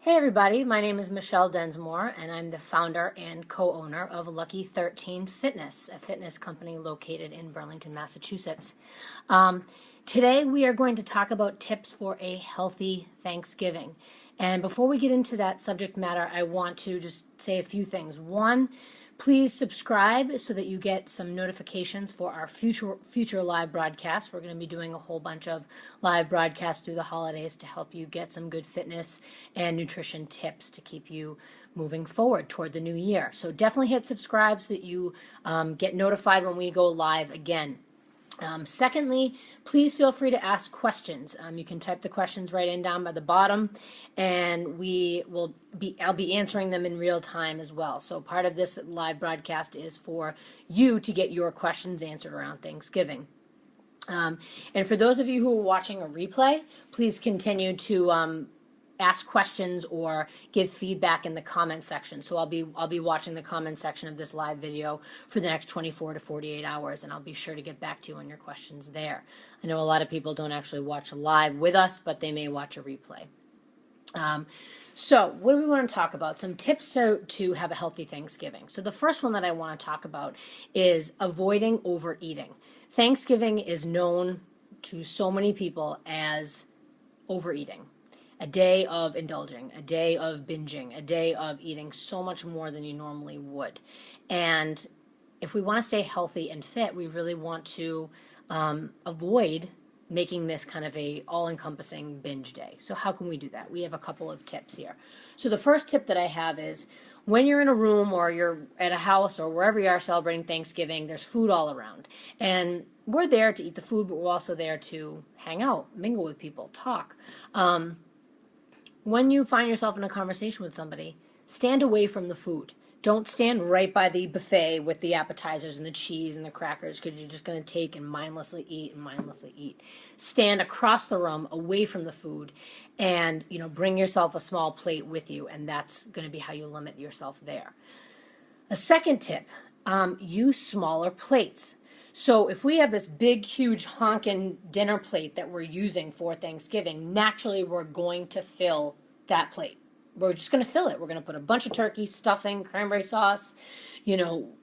Hey everybody, my name is Michelle Densmore and I'm the founder and co-owner of Lucky 13 Fitness, a fitness company located in Burlington, Massachusetts. Today we are going to talk about tips for a healthy Thanksgiving. And before we get into that subject matter, I want to just say a few things. One, please subscribe so that you get some notifications for our future live broadcasts. We're going to be doing a whole bunch of live broadcasts through the holidays to help you get some good fitness and nutrition tips to keep you moving forward toward the new year. So definitely hit subscribe so that you get notified when we go live again. Secondly, please feel free to ask questions. You can type the questions right in down by the bottom, and I'll be answering them in real time as well. So part of this live broadcast is for you to get your questions answered around Thanksgiving. And for those of you who are watching a replay, please continue to ask questions or give feedback in the comment section. So I'll be watching the comment section of this live video for the next 24 to 48 hours, and I'll be sure to get back to you on your questions there. I know a lot of people don't actually watch live with us, but they may watch a replay. So what do we want to talk about? Some tips to have a healthy Thanksgiving. So the first one that I want to talk about is avoiding overeating. Thanksgiving is known to so many people as overeating. A day of indulging, a day of binging, a day of eating so much more than you normally would. And if we want to stay healthy and fit, we really want to avoid making this kind of a all-encompassing binge day. So how can we do that? We have a couple of tips here. So the first tip that I have is when you're in a room or you're at a house or wherever you are celebrating Thanksgiving, there's food all around. And we're there to eat the food, but we're also there to hang out, mingle with people, talk. When you find yourself in a conversation with somebody, stand away from the food. Don't stand right by the buffet with the appetizers and the cheese and the crackers because you're just going to take and mindlessly eat and mindlessly eat. Stand across the room away from the food and bring yourself a small plate with you, and that's going to be how you limit yourself there. A second tip, use smaller plates. So if we have this big, huge, honking dinner plate that we're using for Thanksgiving, naturally we're going to fill that plate. We're just going to fill it. We're going to put a bunch of turkey, stuffing, cranberry sauce,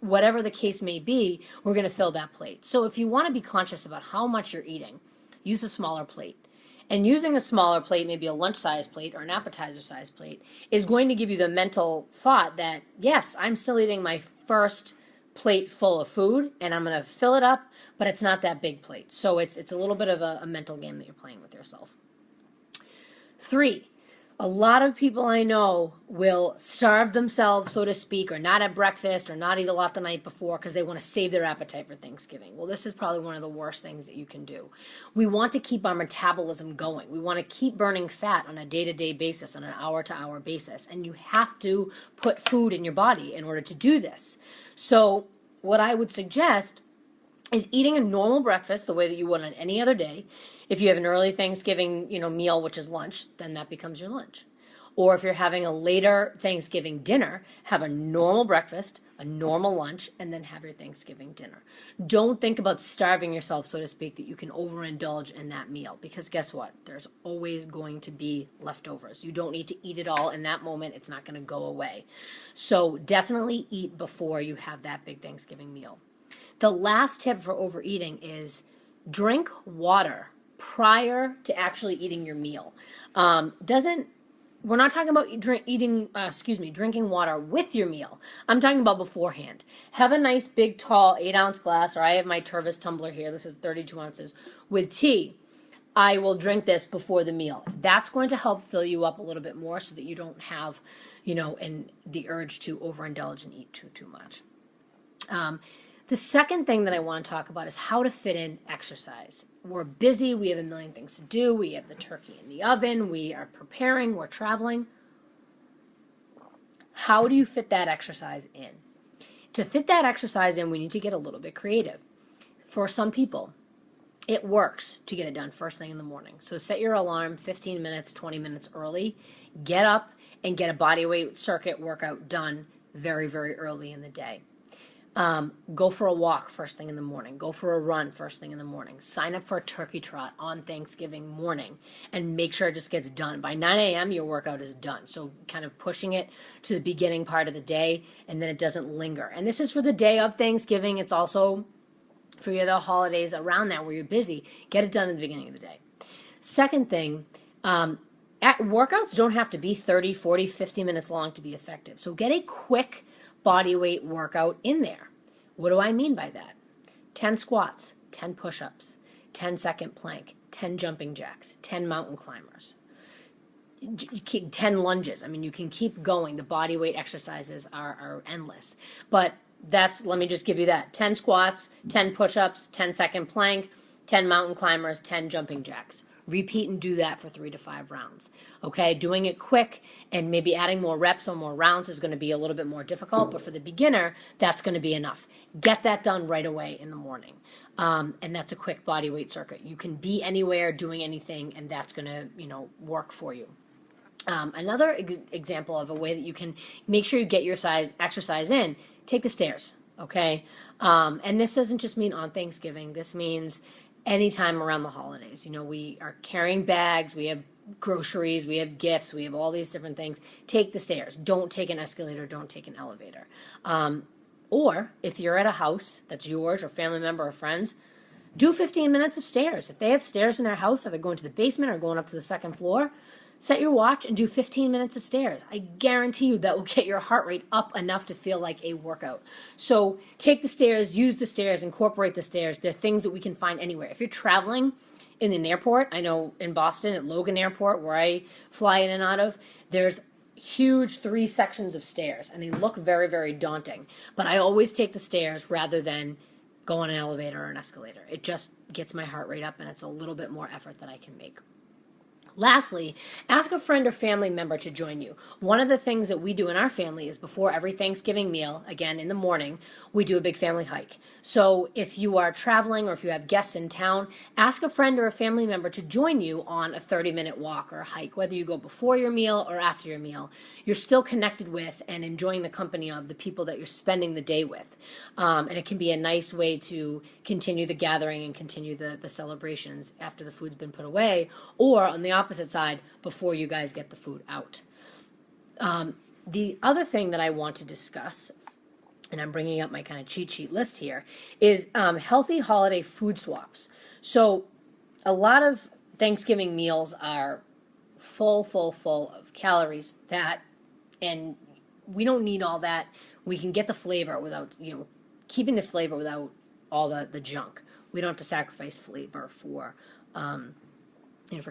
whatever the case may be, we're going to fill that plate. So if you want to be conscious about how much you're eating, use a smaller plate. And using a smaller plate, maybe a lunch-sized plate or an appetizer-sized plate, is going to give you the mental thought that, yes, I'm still eating my first plate full of food and I'm going to fill it up, but it's not that big plate. So it's a little bit of a mental game that you're playing with yourself. 3, a lot of people I know will starve themselves, so to speak, or not at breakfast or not eat a lot the night before because they want to save their appetite for Thanksgiving. Well, this is probably one of the worst things that you can do. We want to keep our metabolism going. We want to keep burning fat on a day-to-day basis, on an hour-to-hour basis, and you have to put food in your body in order to do this. So what I would suggest is eating a normal breakfast the way that you would on any other day. If you have an early Thanksgiving, meal, which is lunch, then that becomes your lunch. Or if you're having a later Thanksgiving dinner, have a normal breakfast, a normal lunch, and then have your Thanksgiving dinner. Don't think about starving yourself, so to speak, that you can overindulge in that meal, because guess what? There's always going to be leftovers. You don't need to eat it all in that moment. It's not going to go away. So definitely eat before you have that big Thanksgiving meal. The last tip for overeating is drink water prior to actually eating your meal. We're not talking about drinking water with your meal. I'm talking about beforehand. Have a nice big tall 8-ounce glass, or I have my Tervis tumbler here. This is 32 ounces with tea. I will drink this before the meal. That's going to help fill you up a little bit more so that you don't have, the urge to overindulge and eat too much. The second thing that I want to talk about is how to fit in exercise. We're busy, we have a million things to do, we have the turkey in the oven, we are preparing, we're traveling. How do you fit that exercise in? To fit that exercise in, we need to get a little bit creative. For some people, it works to get it done first thing in the morning. So set your alarm 15 minutes, 20 minutes early, get up and get a bodyweight circuit workout done very, very early in the day. Go for a walk first thing in the morning. Go for a run first thing in the morning. Sign up for a turkey trot on Thanksgiving morning and make sure it just gets done. By 9 a.m., your workout is done. So kind of pushing it to the beginning part of the day, and then it doesn't linger. And this is for the day of Thanksgiving. It's also for your other holidays around that where you're busy. Get it done in the beginning of the day. Second thing, workouts don't have to be 30, 40, 50 minutes long to be effective. So get a quick body weight workout in there. What do I mean by that? 10 squats, 10 push-ups, 10-second plank, 10 jumping jacks, 10 mountain climbers, 10 lunges. I mean, you can keep going. The body weight exercises are endless. But let me just give you that. 10 squats, 10 push-ups, 10-second plank, 10 mountain climbers, 10 jumping jacks. Repeat and do that for 3 to 5 rounds. Okay, doing it quick and maybe adding more reps or more rounds is going to be a little bit more difficult, but for the beginner, that's going to be enough. Get that done right away in the morning. And that's a quick body weight circuit. You can be anywhere doing anything, and that's going to, work for you. Another example of a way that you can make sure you get your exercise in, take the stairs, okay? And this doesn't just mean on Thanksgiving. This means anytime around the holidays. We are carrying bags, we have groceries, we have gifts, we have all these different things. Take the stairs. Don't take an escalator, don't take an elevator. Or if you're at a house that's yours or family member or friends, do 15 minutes of stairs. If they have stairs in their house, if they're going to the basement or going up to the second floor, set your watch and do 15 minutes of stairs. I guarantee you that will get your heart rate up enough to feel like a workout. So take the stairs, use the stairs, incorporate the stairs. They're things that we can find anywhere. If you're traveling in an airport, I know in Boston at Logan Airport, where I fly in and out of, there's huge 3 sections of stairs, and they look very, very daunting. But I always take the stairs rather than go on an elevator or an escalator. It just gets my heart rate up, and it's a little bit more effort that I can make. Lastly, ask a friend or family member to join you. One of the things that we do in our family is before every Thanksgiving meal, again in the morning, we do a big family hike. So if you are traveling or if you have guests in town, ask a friend or a family member to join you on a 30-minute walk or a hike. Whether you go before your meal or after your meal, you're still connected with and enjoying the company of the people that you're spending the day with. And it can be a nice way to continue the gathering and continue the celebrations after the food's been put away, or on the opposite side, before you guys get the food out. The other thing that I want to discuss, and I'm bringing up my kind of cheat sheet list here, is healthy holiday food swaps. So a lot of Thanksgiving meals are full of calories, fat, and we don't need all that. We can get the flavor without, keeping the flavor without all the junk. We don't have to sacrifice flavor for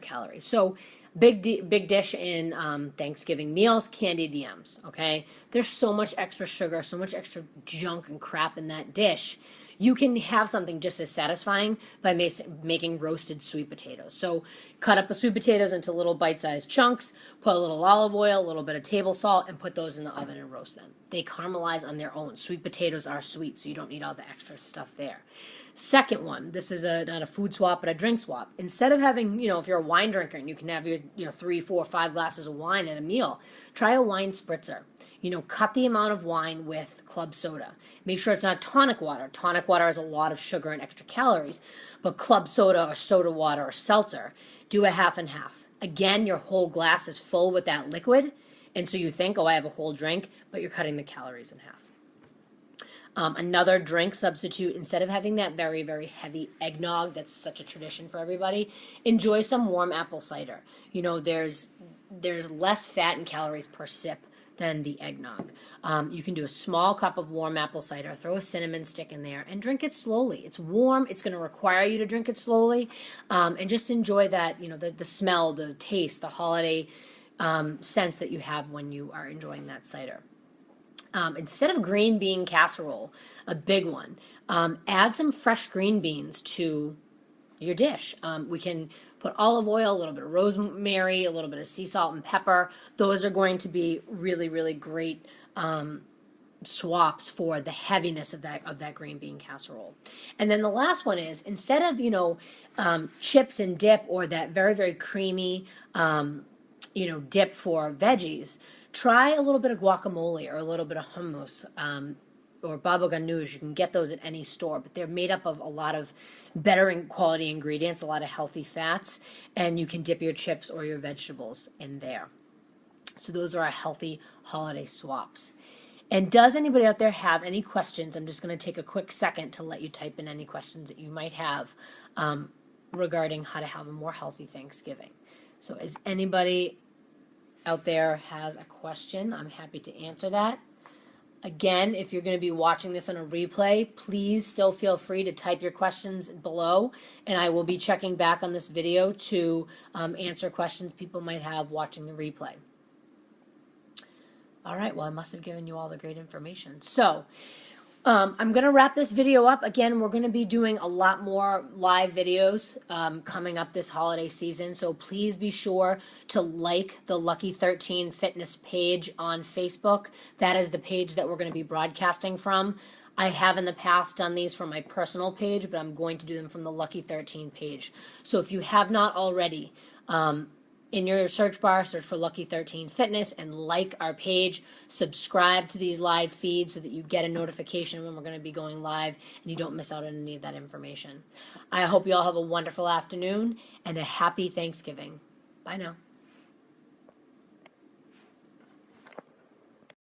calories. So big dish in Thanksgiving meals, candied yams, okay? There's so much extra sugar, so much extra junk and crap in that dish. You can have something just as satisfying by making roasted sweet potatoes. So cut up the sweet potatoes into little bite-sized chunks, put a little olive oil, a little bit of table salt, and put those in the oven and roast them. They caramelize on their own. Sweet potatoes are sweet, so you don't need all the extra stuff there. Second one, this is not a food swap, but a drink swap. Instead of having, if you're a wine drinker and you can have your 3, 4, 5 glasses of wine at a meal, try a wine spritzer. Cut the amount of wine with club soda. Make sure it's not tonic water. Tonic water has a lot of sugar and extra calories, but club soda or soda water or seltzer, do a half and half. Again, your whole glass is full with that liquid, and so you think, I have a whole drink, but you're cutting the calories in half. Another drink substitute, instead of having that very, very heavy eggnog that's such a tradition for everybody, enjoy some warm apple cider. There's less fat and calories per sip than the eggnog. You can do a small cup of warm apple cider, throw a cinnamon stick in there, and drink it slowly. It's warm. It's going to require you to drink it slowly, and just enjoy that, the smell, the taste, the holiday sense that you have when you are enjoying that cider. Instead of green bean casserole, a big one, add some fresh green beans to your dish. We can put olive oil, a little bit of rosemary, a little bit of sea salt and pepper. Those are going to be really, really great swaps for the heaviness of that green bean casserole. And then the last one is, instead of chips and dip or that very, very creamy dip for veggies, try a little bit of guacamole or a little bit of hummus or baba ganoush. You can get those at any store, but they're made up of a lot of better quality ingredients, a lot of healthy fats, and you can dip your chips or your vegetables in there. So those are our healthy holiday swaps. And does anybody out there have any questions? I'm just going to take a quick second to let you type in any questions that you might have regarding how to have a more healthy Thanksgiving. So is anybody out there has a question? I'm happy to answer that. Again, if you're going to be watching this on a replay, please still feel free to type your questions below, and I will be checking back on this video to answer questions people might have watching the replay. All right, well, I must have given you all the great information. So I'm going to wrap this video up. Again, we're going to be doing a lot more live videos coming up this holiday season, so please be sure to like the Lucky 13 Fitness page on Facebook. That is the page that we're going to be broadcasting from. I have in the past done these from my personal page, but I'm going to do them from the Lucky 13 page. So if you have not already, in your search bar, search for Lucky 13 Fitness and like our page. Subscribe to these live feeds so that you get a notification when we're going to be going live and you don't miss out on any of that information. I hope you all have a wonderful afternoon and a happy Thanksgiving. Bye now.